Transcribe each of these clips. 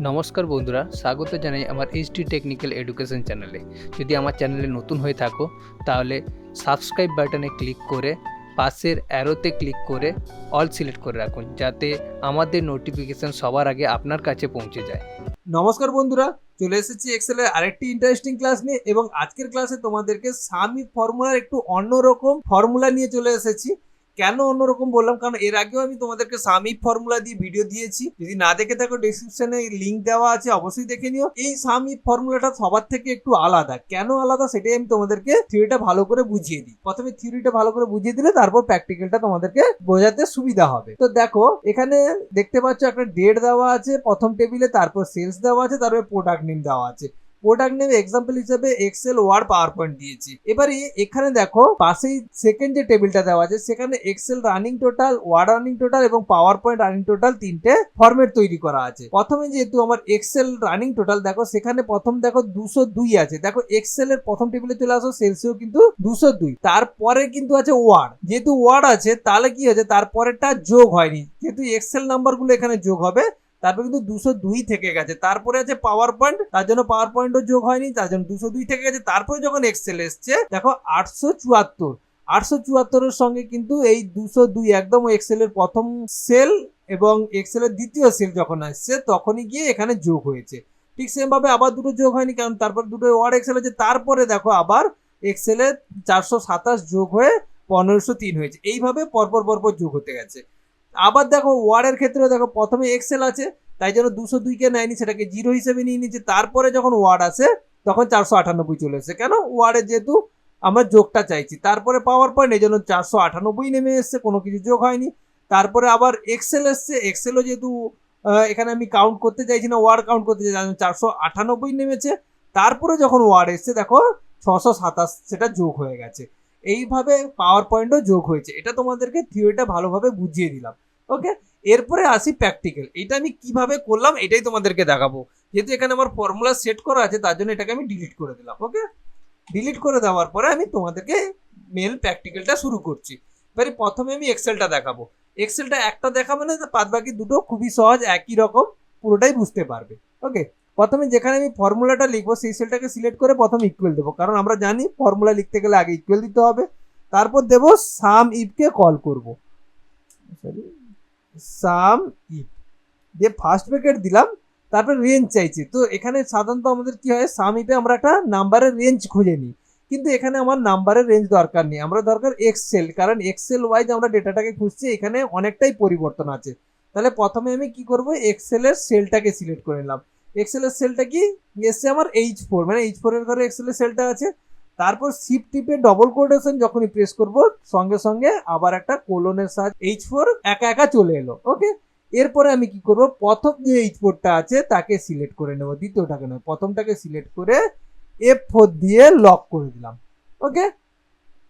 নমস্কার বন্ধুরা, স্বাগত জানাই আমার এইচডি টেকনিক্যাল এডুকেশন চ্যানেলে। যদি আমার চ্যানেলে নতুন হয়ে থাকো তাহলে সাবস্ক্রাইব বাটনে ক্লিক করে পাশের অ্যারোতে ক্লিক করে অল সিলেক্ট করে রাখুন, যাতে আমাদের নোটিফিকেশন সবার আগে আপনার কাছে পৌঁছে যায়। নমস্কার বন্ধুরা, চলে এসেছি এক্সেলের আরেকটি ইন্টারেস্টিং ক্লাস নিয়ে। এবং আজকের ক্লাসে তোমাদেরকে সামি ফর্মুলার একটু অন্যরকম ফর্মুলা নিয়ে চলে এসেছি। কেন অন্যরকম বললাম, কারণ এর আগেও আমি তোমাদেরকে সামি ফর্মুলা দিয়ে ভিডিও দিয়েছি। যদি না দেখে থাকো ডেসক্রিপশনে লিঙ্ক দেওয়া আছে, অবশ্যই দেখে নিও। এই সামি ফর্মুলাটা সবার থেকে একটু আলাদা। কেন আলাদা সেটাই আমি তোমাদেরকে থিওরিটা ভালো করে বুঝিয়ে দিই। প্রথমে থিওরিটা ভালো করে বুঝিয়ে দিলে তারপর প্র্যাকটিক্যালটা তোমাদেরকে বোঝাতে সুবিধা হবে। তো দেখো, এখানে দেখতে পাচ্ছ একটা ডেট দেওয়া আছে প্রথম টেবিলে, তারপর সেলস দেওয়া আছে, তারপরে প্রোডাক্ট নেম দেওয়া আছে। প্রোডাক্ট নেম এক্সাম্পল হিসেবে এক্সেল, ওয়ার্ড, পাওয়ার পয়েন্ট দিয়েছি। এবারে এখানে দেখো পাশেই সেকেন্ড যে টেবিলটা দেওয়া আছে সেখানে Excel running total, word running total এবং পাওয়ার পয়েন্ট রানিং টোটাল তিনটে ফরম্যাট তৈরি করা আছে। প্রথমে যেহেতু আমার এক্সেল রানিং টোটাল, দেখো সেখানে প্রথম দেখো 202 আছে। দেখো এক্সেল এর প্রথম টেবিলে চলে আসো, সেলসেও কিন্তু 202। তারপরে কিন্তু আছে ওয়ার্ড, যেহেতু ওয়ার্ড আছে তাহলে কি হয়েছে, তারপরেটা যোগ হয়নি, যেহেতু এক্সেল নাম্বারগুলো এখানে যোগ হবে, তারপর কিন্তু 202 থেকে গেছে। তারপরে আছে পাওয়ার পয়েন্ট, তার জন্য পাওয়ার পয়েন্টও যোগ হয়নি, তার জন্য 202 থেকে গেছে। তারপরে যখন এক্সেল এসছে দেখো 874, 874 এর সঙ্গে কিন্তু এই 202 একদম এক্সেল এর প্রথম সেল এবং এক্সেল এর দ্বিতীয় সেল যখন আসছে তখনই গিয়ে এখানে যোগ হয়েছে। ঠিক সেম ভাবে আবার দুটো যোগ হয়নি, কারণ তারপর দুটো ওয়ার্ড এক্সেল আছে। তারপরে দেখো আবার এক্সেল এর 427 যোগ হয়ে 1503 হয়েছে। এইভাবে পরপর পরপর যোগ হতে গেছে। আবার দেখো ওয়ার্ডের ক্ষেত্রে দেখো প্রথমে এক্সেল আছে, তাই জন্য 202 কে নেয়নি, সেটাকে 0 হিসেবে নিয়ে নিচ্ছে। তারপরে যখন ওয়ার্ড আসে তখন 498 চলে এসেছে। কেন? ওয়ার্ডে যেহেতু আমরা যোগটা চাইছি। তারপরে পাওয়ার পয়েন্ট, এই জন্য 498 নেমে এসছে, কোনো কিছু যোগ হয়নি। তারপরে আবার এক্সেল এসছে, এক্সেলও যেহেতু এখানে আমি কাউন্ট করতে চাইছি না, ওয়ার্ড কাউন্ট করতে চাইছি, 498 নেমেছে। তারপরে যখন ওয়ার্ড এসছে দেখো 627 সেটা যোগ হয়ে গেছে। এইভাবে পাওয়ার পয়েন্টও যোগ হয়েছে। এটা তোমাদেরকে থিওরিটা ভালোভাবে বুঝিয়ে দিলাম। ওকে, এরপরে আসি প্র্যাকটিক্যাল। এটা আমি কিভাবে করলাম এটাই তোমাদেরকে দেখাবো। যেহেতু এখানে আমার ফর্মুলা সেট করা আছে তার জন্য এটাকে আমি ডিলিট করে দিলাম। ওকে, ডিলিট করে দেওয়ার পরে আমি তোমাদেরকে মেল প্র্যাকটিক্যালটা শুরু করছি। এবারে প্রথমে আমি এক্সেলটা দেখাবো। এক্সেলটা একটা দেখাবো না, বাদ বাকি দুটো খুবই সহজ, একই রকম, পুরোটাই বুঝতে পারবে। ওকে, প্রথমে যেখানে আমি ফর্মুলাটা লিখবো সেই সেলটাকে সিলেক্ট করে প্রথম ইকুয়াল দেবো, কারণ আমরা জানি ফর্মুলা লিখতে গেলে আগে ইকুয়াল দিতে হবে। তারপর দেবো সাম ইফকে কল করব, সরি সাম ইফ দিয়ে ফার্স্ট ব্র্যাকেট দিলাম। তারপর রেঞ্জ চাইছি, তো এখানে সাধারণত আমাদের কি হয়, সাম ইফে আমরা একটা নাম্বারের রেঞ্জ খুঁজে নিই, কিন্তু এখানে আমার নাম্বারের রেঞ্জ দরকার নেই, আমরা দরকার এক্সেল, কারণ এক্সেল ওয়াইজ আমরা ডেটাটাকে খুঁজছি, এখানে অনেকটাই পরিবর্তন আছে। তাহলে প্রথমে আমি কি করব, এক্সেলের সেলটাকে সিলেক্ট করে নিলাম। এক্সেলের সেলটা কি এসছে আমার H4, মানে H4 এর ঘরে এক্সেলের সেলটা আছে। তারপর শিফট টিপে ডবল কোটেশন যখনই প্রেস করব সঙ্গে সঙ্গে আবার একটা কোলনের সাহায্যে H4 একা একা চলে এলো। ওকে, এরপরে আমি কি করব, প্রথম যে H4টা আছে তাকে সিলেক্ট করে নেব, দ্বিতীয়টাকে নয়, প্রথমটাকে সিলেক্ট করে F4 দিয়ে লক করে দিলাম। ওকে,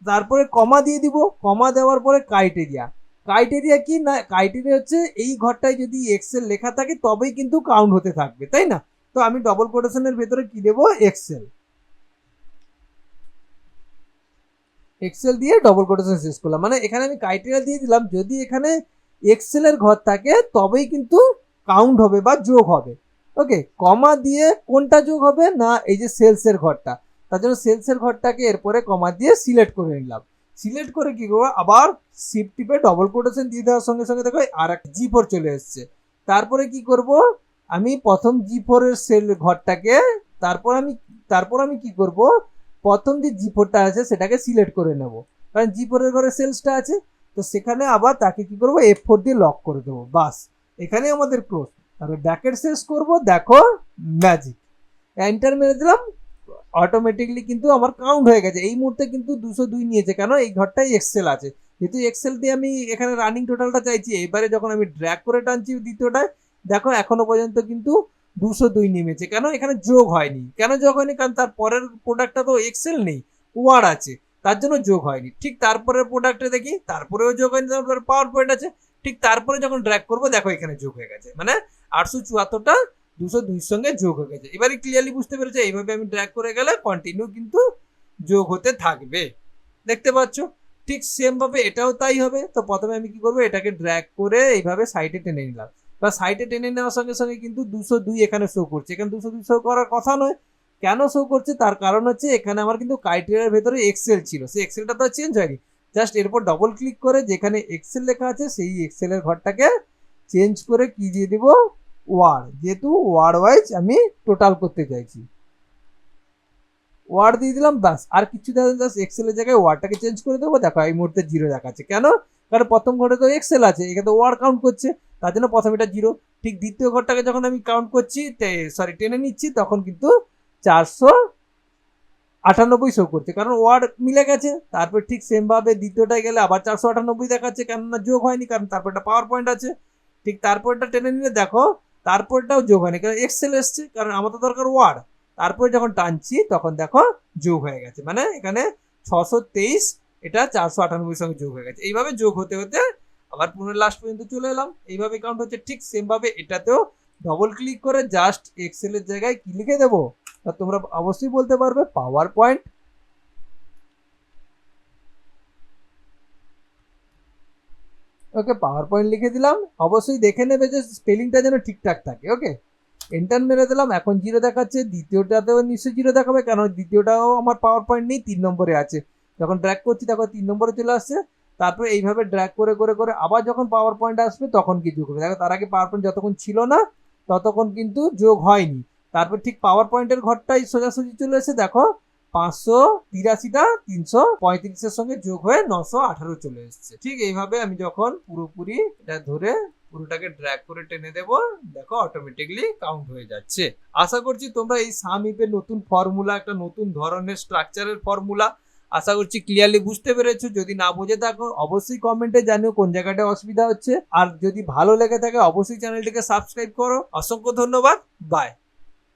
তারপরে কমা দিয়ে দিব। কমা দেওয়ার পরে ক্রাইটেরিয়া। ক্রাইটেরিয়া কি না, ক্রাইটেরিয়া হচ্ছে এই ঘরটায় যদি এক্সেল লেখা থাকে তবেই কিন্তু কাউন্ট হতে থাকবে, তাই না? তো আমি ডবল কোটেশনের ভেতরে কি দেবো, এক্সেল, এক্সেল দিয়ে ডবল কোটেশন শেষ করলাম। মানে এখানে আমি ক্রাইটেরিয়া দিয়ে দিলাম, যদি এখানে এক্সেলের ঘর থাকে তবেই কিন্তু কাউন্ট হবে বা যোগ হবে। ওকে, কমা দিয়ে কোনটা যোগ হবে না, এই যে সেলসের ঘরটা, তার জন্য সেলসের ঘরটাকে এরপরে কমা দিয়ে সিলেক্ট করে নিলাম। সিলেক্ট করে কি করবো, আবার শিফট টিপে ডবল কোটেশন দিয়ে দেওয়ার সঙ্গে সঙ্গে দেখো আর একটা G4 চলে এসছে। তারপরে কি করব, আমি প্রথম G4 এর সেল ঘরটাকে, তারপর আমি কি করব, প্রথম যে G4টা আছে সেটাকে সিলেক্ট করে নেব, কারণ G4 এর ঘরে সেলসটা আছে। তো সেখানে আবার তাকে কি করব, F4 দিয়ে লক করে দেবো, বাস এখানে আমাদের ক্লোজ। তারপর ব্র্যাকেট শেষ করব, দেখো ম্যাজিক, এন্টার মেরে দিলাম, অটোমেটিকলি কিন্তু আমার কাউন্ট হয়ে গেছে। এই মুহূর্তে কিন্তু 202 নিয়েছে, কেন এই ঘরটাই এক্সেল আছে, যেহেতু এক্সেল দিয়ে আমি এখানে রানিং টোটালটা চাইছি। এবারে যখন আমি ড্র্যাগ করে টানছি দ্বিতীয়টায়, দেখো এখনো পর্যন্ত কিন্তু 202 নেমেছে। কেন? এখানে যোগ হয়নি। কেন যোগ হয়নি? কারণ তার পরের প্রোডাক্টটা তো এক্সেল নেই, ওয়ার্ড আছে, তার জন্য যোগ হয়নি। ঠিক তারপরের প্রোডাক্টে দেখি, তারপরেও যোগ হয়নি, তারপরে পাওয়ার পয়েন্ট আছে। ঠিক তারপরে যখন ড্র্যাগ করবো দেখো এখানে যোগ হয়ে গেছে, মানে 874টা 202 সঙ্গে যোগ হয়ে গেছে। এবারে ক্লিয়ারলি বুঝতে পেরেছে, এইভাবে আমি ড্র্যাগ করে গেলে কন্টিনিউ কিন্তু যোগ হতে থাকবে, দেখতে পাচ্ছ? ঠিক সেম ভাবে এটাও তাই হবে। তো প্রথমে আমি কি করবো, এটাকে ড্র্যাগ করে এইভাবে সাইডে টেনে নিলাম। বা সাইডে টেনে নেওয়ার সঙ্গে সঙ্গে কিন্তু 202 এখানে শো করছে। এখানে 202 শো করার কথা নয়, কেন শো করছে তার কারণ হচ্ছে এখানে আমার কিন্তু ক্রাইটেরিয়ার ভেতরে এক্সেল ছিল, সেই এক্সেলটা তো চেঞ্জ হয়নি। জাস্ট এরপর ডবল ক্লিক করে যেখানে এক্সেল লেখা আছে সেই এক্সেলের ঘরটাকে চেঞ্জ করে কি দিয়ে দিব, ওয়ার্ড, যেহেতু ওয়ার্ড ওয়াইজ আমি টোটাল করতে চাইছি, ওয়ার্ড দিয়ে দিলাম, বাস আর কিছু দেওয়া, জাস্ট এক্সেলের জায়গায় ওয়ার্ডটাকে চেঞ্জ করে দেবো। দেখো এই মুহূর্তে 0 দেখাচ্ছে, কেন? কারণ প্রথম ঘরে তো এক্সেল আছে, এখানে তো ওয়ার্ড কাউন্ট করছে, তার জন্য প্রথম এটা 0। ঠিক দ্বিতীয় ঘরটাকে যখন আমি কাউন্ট করছি, টেনে নিচ্ছি, তখন কিন্তু 498 শো করছে, কারণ ওয়ার্ড মিলে গেছে। তারপর ঠিক সেম ভাবে দ্বিতীয়টায় গেলে আবার 498 দেখাচ্ছে, কেননা যোগ হয়নি, কারণ তারপর একটা পাওয়ার পয়েন্ট আছে। ঠিক তারপরটা টেনে নিলে দেখো তারপরটাও যোগ হয়নি, কারণ এক্সেল এসছে, কারণ আমার তো দরকার ওয়ার্ড। তারপরে যখন টানছি তখন দেখো যোগ হয়ে গেছে, মানে এখানে 623 এটা 498 সঙ্গে যোগ হয়ে গেছে। এইভাবে যোগ হতে হতে আবার পুরো লাস্ট পর্যন্ত চলে এলাম। এইভাবে কাউন্ট হচ্ছে। ঠিক সেম ভাবে এটাতেও ডবল ক্লিক করে জাস্ট এক্সেলের জায়গায় কি লিখে দেবো, তোমরা অবশ্যই বলতে পারবে পাওয়ার পয়েন্ট। ওকে, পাওয়ার পয়েন্ট লিখে দিলাম। অবশ্যই দেখে নেবে যে স্পেলিংটা যেন ঠিকঠাক থাকে। ওকে, এন্টার মেরে দিলাম। এখন 0 দেখাচ্ছে, দ্বিতীয়টাতেও নিশ্চয়ই 0 দেখাবে, কারণ দ্বিতীয়টাও আমার পাওয়ার পয়েন্ট নেই, 3 নম্বরে আছে। যখন ড্র্যাগ করছি তখন 3 নম্বরে চলে আসছে। তারপরে এইভাবে ড্র্যাগ করে করে করে আবার যখন পাওয়ার পয়েন্ট আসবে তখন কি যোগ হবে। দেখো তার আগে পাওয়ার পয়েন্ট যতক্ষণ ছিল না ততক্ষণ কিন্তু যোগ হয়নি। তারপর ঠিক পাওয়ার পয়েন্টের ঘরটাই সোজাসুজি চলে এসে দেখো 583টা 335-এর সঙ্গে যোগ হয়ে 918 চলে এসছে। ঠিক এইভাবে আমি যখন পুরোপুরি এটা ধরে পুরোটাকে ড্র্যাগ করে টেনে দেব, দেখো অটোমেটিকলি কাউন্ট হয়ে যাচ্ছে। আশা করছি তোমরা এই সাম ইফের নতুন ফর্মুলা, একটা নতুন ধরনের স্ট্রাকচারের ফর্মুলা, আশা করছি ক্লিয়ারলি বুঝতে পেরেছো। যদি না বুঝে থাকো অবশ্যই কমেন্টে জানিও কোন জায়গাটা অসুবিধা হচ্ছে। আর যদি ভালো লেগে থাকে অবশ্যই চ্যানেলটিকে সাবস্ক্রাইব করো। অসংখ্য ধন্যবাদ, বাই।